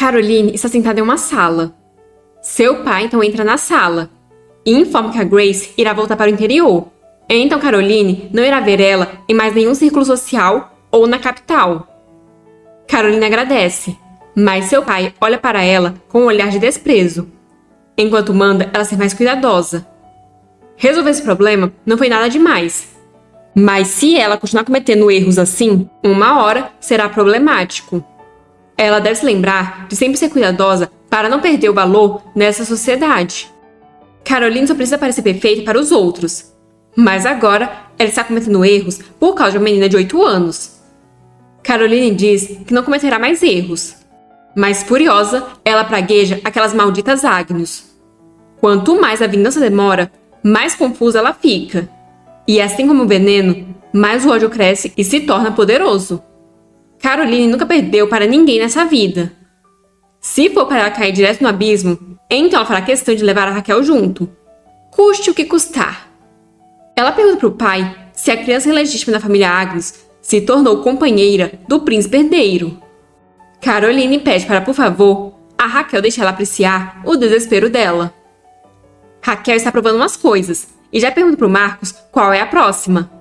Caroline está sentada em uma sala. Seu pai então entra na sala e informa que a Grace irá voltar para o interior. Então Caroline não irá ver ela em mais nenhum círculo social ou na capital. Caroline agradece, mas seu pai olha para ela com um olhar de desprezo, enquanto manda ela ser mais cuidadosa. Resolver esse problema não foi nada demais, mas se ela continuar cometendo erros assim, uma hora será problemático. Ela deve se lembrar de sempre ser cuidadosa para não perder o valor nessa sociedade. Caroline só precisa parecer perfeita para os outros, mas agora ela está cometendo erros por causa de uma menina de 8 anos. Caroline diz que não cometerá mais erros, mas furiosa, ela pragueja aquelas malditas Agnes. Quanto mais a vingança demora, mais confusa ela fica. E assim como o veneno, mais o ódio cresce e se torna poderoso. Caroline nunca perdeu para ninguém nessa vida. Se for para ela cair direto no abismo, então ela fará questão de levar a Raquel junto, custe o que custar. Ela pergunta para o pai se a criança ilegítima da família Agnes se tornou companheira do príncipe herdeiro. Caroline pede para, por favor, a Raquel deixe ela apreciar o desespero dela. Raquel está provando umas coisas e já pergunta para o Marcos qual é a próxima.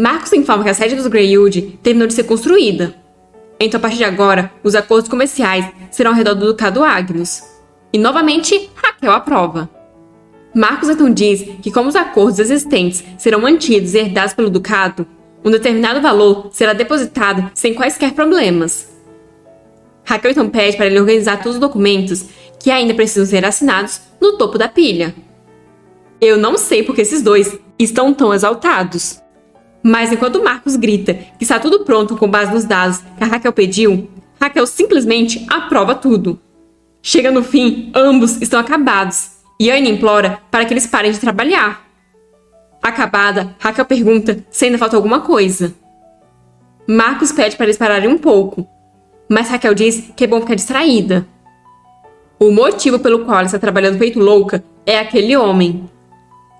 Marcos informa que a sede dos Greywood terminou de ser construída. Então, a partir de agora, os acordos comerciais serão ao redor do Ducado Agnus. E, novamente, Raquel aprova. Marcos então diz que, como os acordos existentes serão mantidos e herdados pelo Ducado, um determinado valor será depositado sem quaisquer problemas. Raquel então pede para ele organizar todos os documentos que ainda precisam ser assinados no topo da pilha. Eu não sei porque esses dois estão tão exaltados. Mas enquanto Marcos grita que está tudo pronto com base nos dados que a Raquel pediu, Raquel simplesmente aprova tudo. Chega no fim, ambos estão acabados, e Anne implora para que eles parem de trabalhar. Acabada, Raquel pergunta se ainda falta alguma coisa. Marcos pede para eles pararem um pouco, mas Raquel diz que é bom ficar distraída. O motivo pelo qual ela está trabalhando feito louca é aquele homem.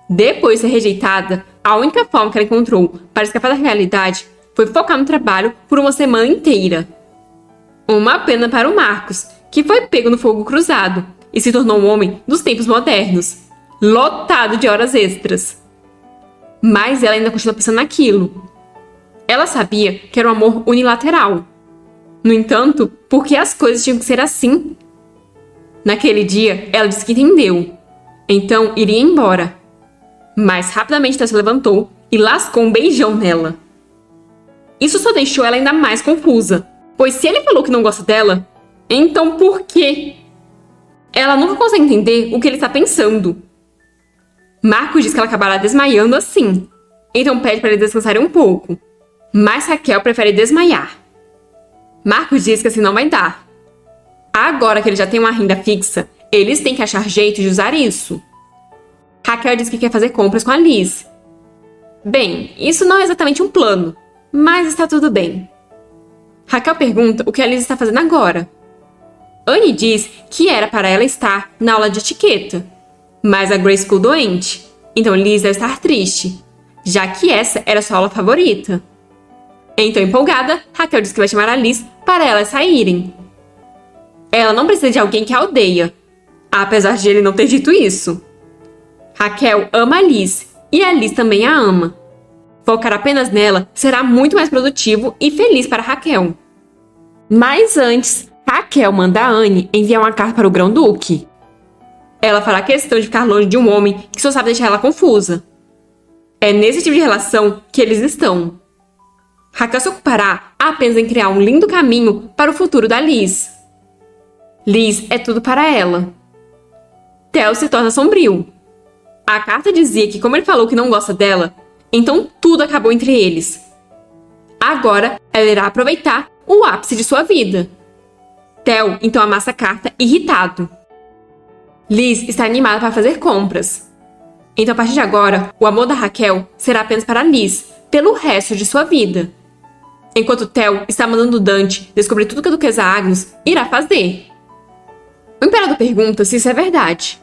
Depois de ser rejeitada, a única forma que ela encontrou para escapar da realidade foi focar no trabalho por uma semana inteira. Uma pena para o Marcos, que foi pego no fogo cruzado e se tornou um homem dos tempos modernos, lotado de horas extras. Mas ela ainda continua pensando naquilo. Ela sabia que era um amor unilateral. No entanto, por que as coisas tinham que ser assim? Naquele dia, ela disse que entendeu. Então, iria embora. Mas rapidamente ela se levantou e lascou um beijão nela. Isso só deixou ela ainda mais confusa, pois se ele falou que não gosta dela, então por quê? Ela nunca consegue entender o que ele está pensando. Marcos diz que ela acabará desmaiando assim, então pede para eles descansarem um pouco, mas Raquel prefere desmaiar. Marcos diz que assim não vai dar. Agora que ele já tem uma renda fixa, eles têm que achar jeito de usar isso. Raquel diz que quer fazer compras com a Liz. Bem, isso não é exatamente um plano, mas está tudo bem. Raquel pergunta o que a Liz está fazendo agora. Anne diz que era para ela estar na aula de etiqueta, mas a Grace ficou doente, então Liz deve estar triste, já que essa era sua aula favorita. Então, empolgada, Raquel diz que vai chamar a Liz para elas saírem. Ela não precisa de alguém que a odeia, apesar de ele não ter dito isso. Raquel ama a Liz, e a Liz também a ama. Focar apenas nela será muito mais produtivo e feliz para Raquel. Mas antes, Raquel manda a Anne enviar uma carta para o Grão-Duque. Ela fará questão de ficar longe de um homem que só sabe deixar ela confusa. É nesse tipo de relação que eles estão. Raquel se ocupará apenas em criar um lindo caminho para o futuro da Liz. Liz é tudo para ela. Theo se torna sombrio. A carta dizia que, como ele falou que não gosta dela, então tudo acabou entre eles. Agora, ela irá aproveitar o ápice de sua vida. Theo então amassa a carta irritado. Liz está animada para fazer compras. Então, a partir de agora, o amor da Raquel será apenas para Liz, pelo resto de sua vida. Enquanto Theo está mandando Dante descobrir tudo que a Duquesa Agnus irá fazer. O imperador pergunta se isso é verdade.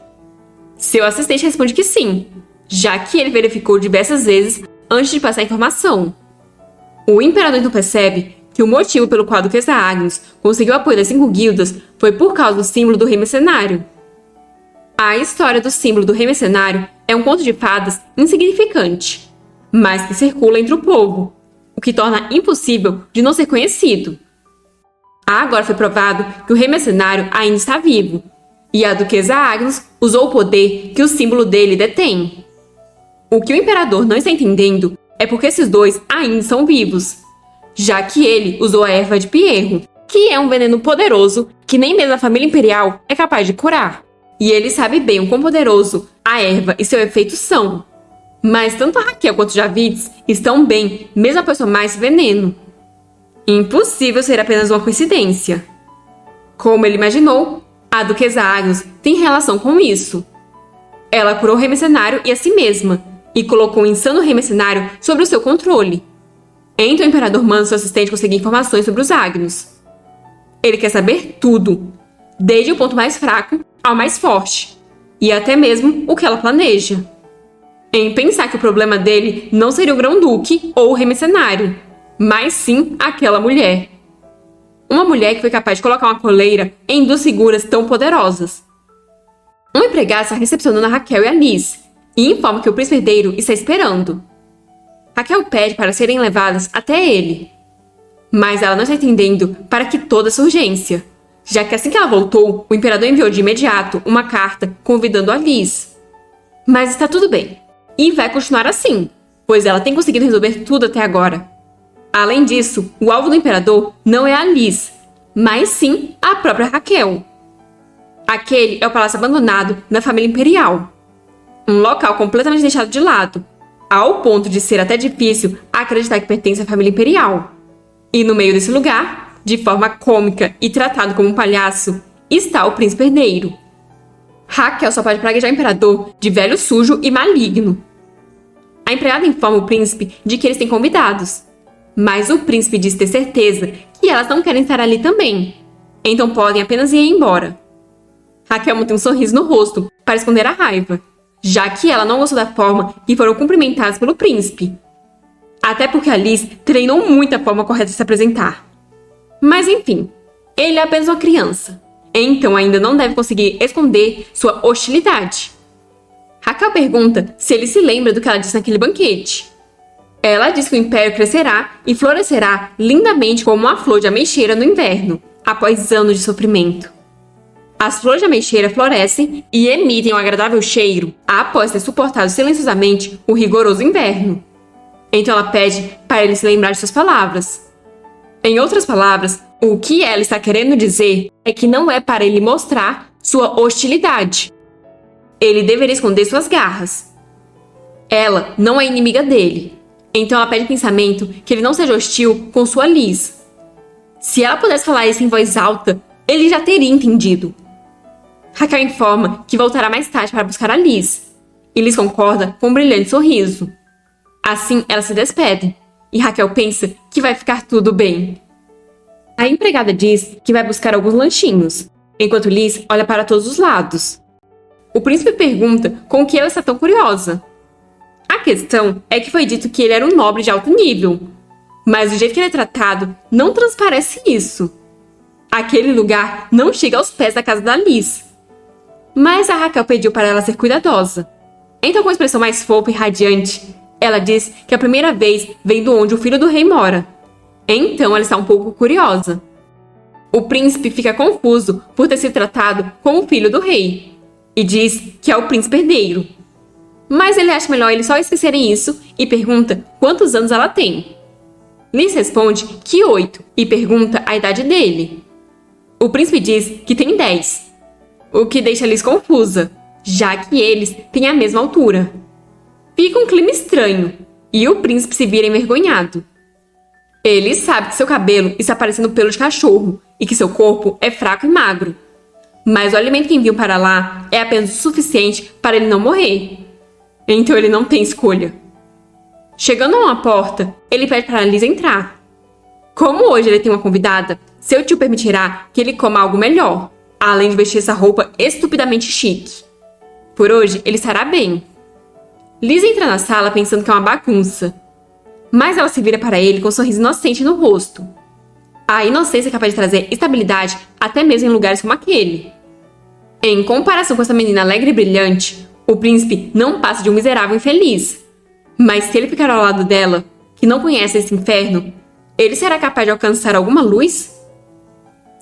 Seu assistente responde que sim, já que ele verificou diversas vezes antes de passar a informação. O imperador então percebe que o motivo pelo qual a Duquesa Agnes conseguiu o apoio das 5 guildas foi por causa do símbolo do rei mercenário. A história do símbolo do rei mercenário é um conto de fadas insignificante, mas que circula entre o povo, o que torna impossível de não ser conhecido. Agora foi provado que o rei mercenário ainda está vivo, e a Duquesa Agnes usou o poder que o símbolo dele detém. O que o imperador não está entendendo é porque esses dois ainda são vivos, já que ele usou a erva de Pierro, que é um veneno poderoso que nem mesmo a família imperial é capaz de curar. E ele sabe bem o quão poderoso a erva e seu efeito são. Mas tanto a Raquel quanto o Javids estão bem, mesmo após tomar esse veneno. Impossível ser apenas uma coincidência. Como ele imaginou, a Duquesa Agnes tem relação com isso. Ela curou o rei mercenário e a si mesma, e colocou o insano rei mercenário sob o seu controle. Então o imperador manda seu assistente conseguir informações sobre os Agnos. Ele quer saber tudo, desde o ponto mais fraco ao mais forte, e até mesmo o que ela planeja. Em pensar que o problema dele não seria o grão-duque ou o rei mercenário, mas sim aquela mulher. Uma mulher que foi capaz de colocar uma coleira em 2 figuras tão poderosas. Um empregado está recepcionando a Raquel e a Liz, e informa que o príncipe herdeiro está esperando. Raquel pede para serem levadas até ele. Mas ela não está entendendo para que toda essa urgência, já que assim que ela voltou, o imperador enviou de imediato uma carta convidando a Liz. Mas está tudo bem, e vai continuar assim, pois ela tem conseguido resolver tudo até agora. Além disso, o alvo do imperador não é a Liz, mas sim a própria Raquel. Aquele é o palácio abandonado da família imperial. Um local completamente deixado de lado, ao ponto de ser até difícil acreditar que pertence à família imperial. E no meio desse lugar, de forma cômica e tratado como um palhaço, está o príncipe herdeiro. Raquel só pode praguejar o imperador de velho sujo e maligno. A empregada informa o príncipe de que eles têm convidados, mas o príncipe diz ter certeza que elas não querem estar ali também, então podem apenas ir embora. Raquel mantém um sorriso no rosto para esconder a raiva, já que ela não gostou da forma que foram cumprimentadas pelo príncipe. Até porque a Liz treinou muito a forma correta de se apresentar. Mas enfim, ele é apenas uma criança, então ainda não deve conseguir esconder sua hostilidade. Raquel pergunta se ele se lembra do que ela disse naquele banquete. Ela diz que o império crescerá e florescerá lindamente como uma flor de ameixeira no inverno, após anos de sofrimento. As flores de ameixeira florescem e emitem um agradável cheiro após ter suportado silenciosamente o rigoroso inverno. Então ela pede para ele se lembrar de suas palavras. Em outras palavras, o que ela está querendo dizer é que não é para ele mostrar sua hostilidade. Ele deveria esconder suas garras. Ela não é inimiga dele, então ela pede pensamento que ele não seja hostil com sua Liz. Se ela pudesse falar isso em voz alta, ele já teria entendido. Raquel informa que voltará mais tarde para buscar a Liz, e Liz concorda com um brilhante sorriso. Assim, elas se despedem, e Raquel pensa que vai ficar tudo bem. A empregada diz que vai buscar alguns lanchinhos, enquanto Liz olha para todos os lados. O príncipe pergunta com o que ela está tão curiosa. A questão é que foi dito que ele era um nobre de alto nível, mas do jeito que ele é tratado, não transparece isso. Aquele lugar não chega aos pés da casa da Liz. Mas a Raquel pediu para ela ser cuidadosa. Então, com a expressão mais fofa e radiante, ela diz que a primeira vez vem de onde o filho do rei mora. Então, ela está um pouco curiosa. O príncipe fica confuso por ter sido tratado como o filho do rei e diz que é o príncipe herdeiro. Mas ele acha melhor eles só esquecerem isso e pergunta quantos anos ela tem. Liz responde que 8 e pergunta a idade dele. O príncipe diz que tem 10, o que deixa Liz confusa, já que eles têm a mesma altura. Fica um clima estranho e o príncipe se vira envergonhado. Ele sabe que seu cabelo está parecendo pelo de cachorro e que seu corpo é fraco e magro. Mas o alimento que enviam para lá é apenas o suficiente para ele não morrer. Então ele não tem escolha. Chegando a uma porta, ele pede para Liz entrar. Como hoje ele tem uma convidada, seu tio permitirá que ele coma algo melhor, além de vestir essa roupa estupidamente chique. Por hoje, ele estará bem. Liz entra na sala pensando que é uma bagunça. Mas ela se vira para ele com um sorriso inocente no rosto. A inocência é capaz de trazer estabilidade até mesmo em lugares como aquele. Em comparação com essa menina alegre e brilhante, o príncipe não passa de um miserável infeliz. Mas se ele ficar ao lado dela, que não conhece esse inferno, ele será capaz de alcançar alguma luz?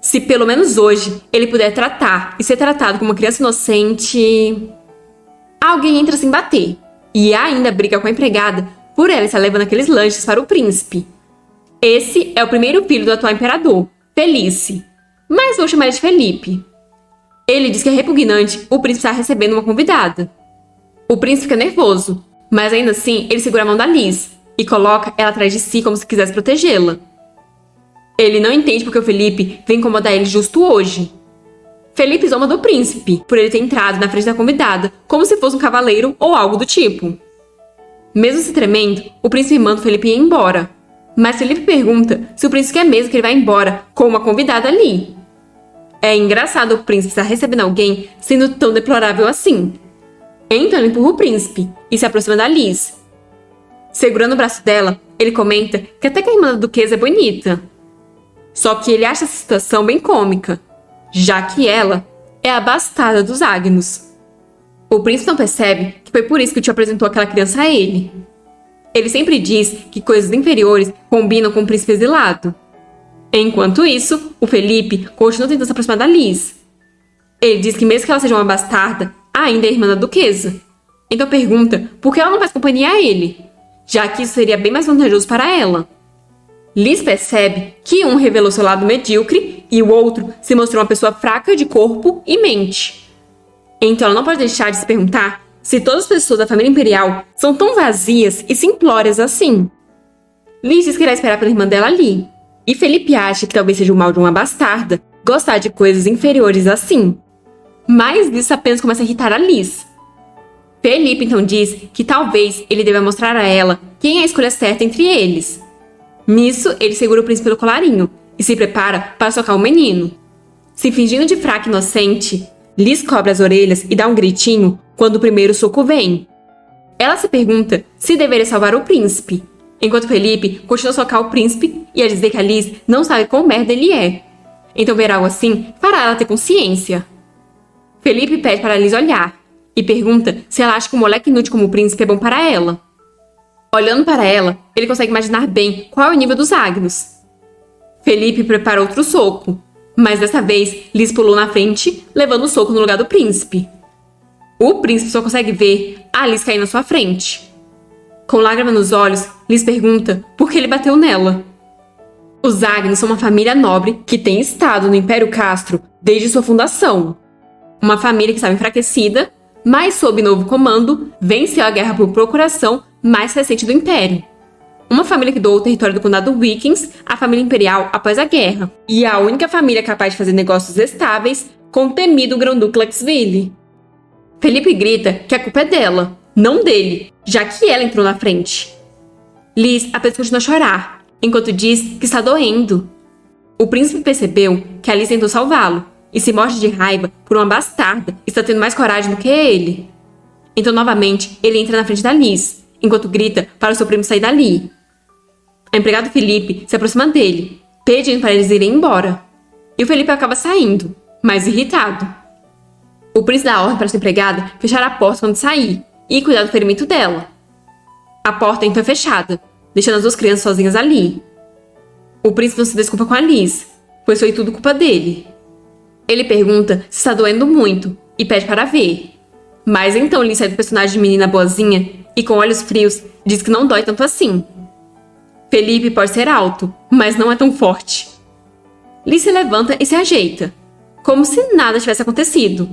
Se pelo menos hoje ele puder tratar e ser tratado como uma criança inocente... Alguém entra sem bater e ainda briga com a empregada por ela estar levando aqueles lanches para o príncipe. Esse é o primeiro filho do atual imperador, Felice, mas vou chamar ele de Felipe. Ele diz que é repugnante o príncipe estar recebendo uma convidada. O príncipe fica nervoso, mas ainda assim ele segura a mão da Liz e coloca ela atrás de si como se quisesse protegê-la. Ele não entende porque o Felipe vem incomodar ele justo hoje. Felipe zomba do príncipe por ele ter entrado na frente da convidada como se fosse um cavaleiro ou algo do tipo. Mesmo se tremendo, o príncipe manda o Felipe ir embora. Mas Felipe pergunta se o príncipe quer mesmo que ele vá embora com uma convidada ali. É engraçado o príncipe estar recebendo alguém sendo tão deplorável assim. Então ele empurra o príncipe e se aproxima da Liz. Segurando o braço dela, ele comenta que até que a irmã da duquesa é bonita. Só que ele acha essa situação bem cômica, já que ela é a bastarda dos Agnus. O príncipe não percebe que foi por isso que o tio apresentou aquela criança a ele. Ele sempre diz que coisas inferiores combinam com o príncipe exilado. Enquanto isso, o Felipe continua tentando se aproximar da Liz. Ele diz que mesmo que ela seja uma bastarda, ainda é irmã da duquesa. Então pergunta por que ela não faz companhia a ele, já que isso seria bem mais vantajoso para ela. Liz percebe que um revelou seu lado medíocre e o outro se mostrou uma pessoa fraca de corpo e mente. Então ela não pode deixar de se perguntar se todas as pessoas da família imperial são tão vazias e simplórias assim. Liz diz que irá esperar pela irmã dela ali. E Felipe acha que talvez seja o mal de uma bastarda gostar de coisas inferiores assim. Mas isso apenas começa a irritar a Liz. Felipe então diz que talvez ele deva mostrar a ela quem é a escolha certa entre eles. Nisso, ele segura o príncipe pelo colarinho e se prepara para socar o menino. Se fingindo de fraca e inocente, Liz cobre as orelhas e dá um gritinho quando o primeiro soco vem. Ela se pergunta se deveria salvar o príncipe, enquanto Felipe continua a socar o príncipe e a dizer que a Liz não sabe quão merda ele é. Então ver algo assim fará ela ter consciência. Felipe pede para Liz olhar e pergunta se ela acha que um moleque inútil como o príncipe é bom para ela. Olhando para ela, ele consegue imaginar bem qual é o nível dos Agnus. Felipe prepara outro soco, mas dessa vez Liz pulou na frente, levando o soco no lugar do príncipe. O príncipe só consegue ver a Liz cair na sua frente. Com lágrimas nos olhos, Liz pergunta por que ele bateu nela. Os Agnus são uma família nobre que tem estado no Império Castro desde sua fundação. Uma família que estava enfraquecida, mas sob novo comando, venceu a guerra por procuração mais recente do Império. Uma família que doou o território do condado Vikings à família imperial após a guerra, e a única família capaz de fazer negócios estáveis com o temido Grão-Duque Lexville. Felipe grita que a culpa é dela, não dele, já que ela entrou na frente. Liz apenas continua a chorar, enquanto diz que está doendo. O príncipe percebeu que a Liz tentou salvá-lo, e se morde de raiva por uma bastarda está tendo mais coragem do que ele. Então novamente ele entra na frente da Liz, enquanto grita para o seu primo sair dali. A empregada Felipe se aproxima dele, pedindo para eles irem embora. E o Felipe acaba saindo, mais irritado. O príncipe dá ordem para sua empregada fechar a porta quando sair e cuidar do ferimento dela. A porta então é fechada, deixando as duas crianças sozinhas ali. O príncipe não se desculpa com a Liz, pois foi tudo culpa dele. Ele pergunta se está doendo muito e pede para ver. Mas então Liz sai do personagem de menina boazinha e com olhos frios diz que não dói tanto assim. Felipe pode ser alto, mas não é tão forte. Liz se levanta e se ajeita, como se nada tivesse acontecido,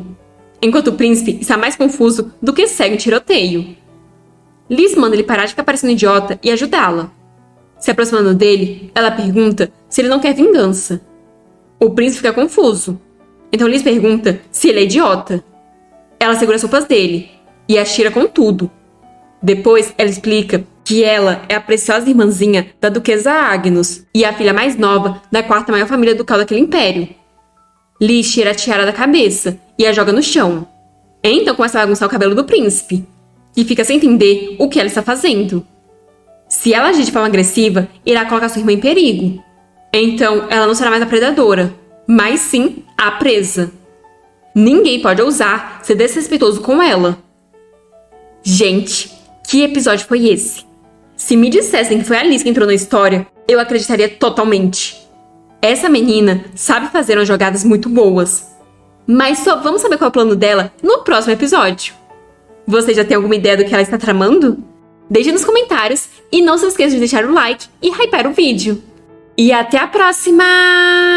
enquanto o príncipe está mais confuso do que segue o tiroteio. Liz manda ele parar de ficar parecendo idiota e ajudá-la. Se aproximando dele, ela pergunta se ele não quer vingança. O príncipe fica confuso, então Liz pergunta se ele é idiota. Ela segura as roupas dele e as tira com tudo. Depois ela explica que ela é a preciosa irmãzinha da duquesa Agnus e a filha mais nova da quarta maior família ducal daquele império. Liz tira a tiara da cabeça e a joga no chão. Então começa a bagunçar o cabelo do príncipe, que fica sem entender o que ela está fazendo. Se ela agir de forma agressiva, irá colocar sua irmã em perigo. Então ela não será mais a predadora, mas sim a presa. Ninguém pode ousar ser desrespeitoso com ela. Gente, que episódio foi esse? Se me dissessem que foi a Alice que entrou na história, eu acreditaria totalmente. Essa menina sabe fazer umas jogadas muito boas. Mas só vamos saber qual é o plano dela no próximo episódio. Você já tem alguma ideia do que ela está tramando? Deixe nos comentários e não se esqueça de deixar o like e hypar o vídeo. E até a próxima!